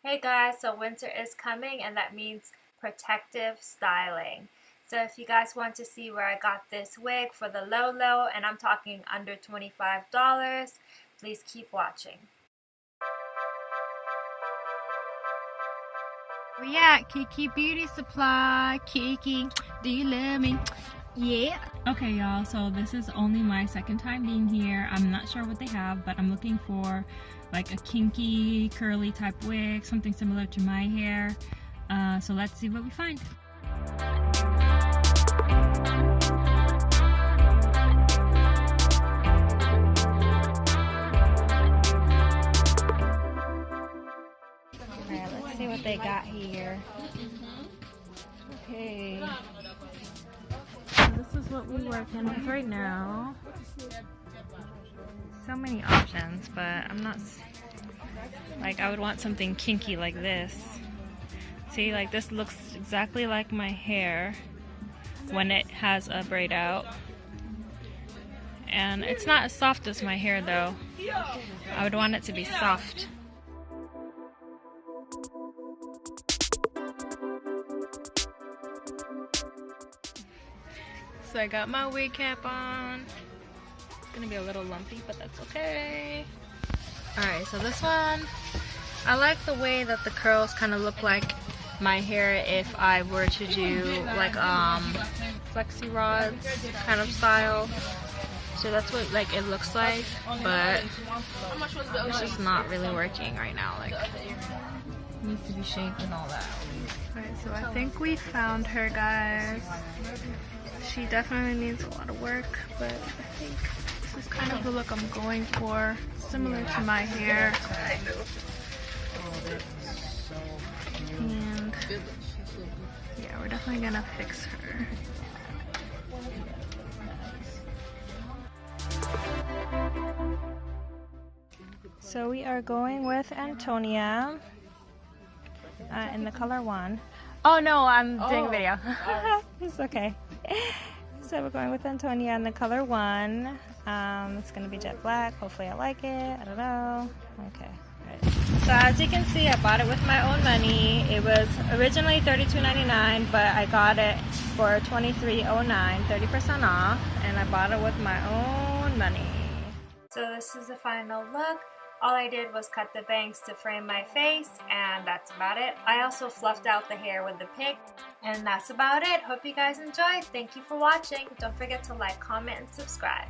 Hey guys, so winter is coming and that means protective styling. So if you guys want to see where I got this wig for the low, and I'm talking under $25, please keep watching. We at Kiki Beauty Supply. Kiki, do you love me? Yeah. Okay, y'all, so this is only my second time being here. I'm not sure what they have, but I'm looking for like a kinky, curly type wig, something similar to my hair. So let's see what we find. Alright, let's see what they got here. Okay. So this is what we're working with right now. So many options, but I'm not like, I would want something kinky like this. See, like this looks exactly like my hair when it has a braid out. And it's not as soft as my hair though. I would want it to be soft. So I got my wig cap on. It's gonna be a little lumpy, but that's okay. Alright, so this one, I like the way that the curls kind of look like my hair if I were to do like flexi rods kind of style. So that's what like it looks like, but it's just not really working right now. Like, it needs to be shaped and all that. Alright, so I think we found her, guys. She definitely needs a lot of work, but I think this is kind of the look I'm going for, similar to my hair. And yeah, we're definitely gonna fix her. So we are going with Antonia in the color 1. Oh no, I'm doing a video. It's okay. So we're going with Antonia in the color 1. It's going to be jet black. Hopefully I like it. I don't know. Okay. Right. So as you can see, I bought it with my own money. It was originally $32.99, but I got it for $23.09, 30% off, and I bought it with my own money. So this is the final look. All I did was cut the bangs to frame my face, and that's about it. I also fluffed out the hair with the pick, and that's about it. Hope you guys enjoyed. Thank you for watching. Don't forget to like, comment, and subscribe.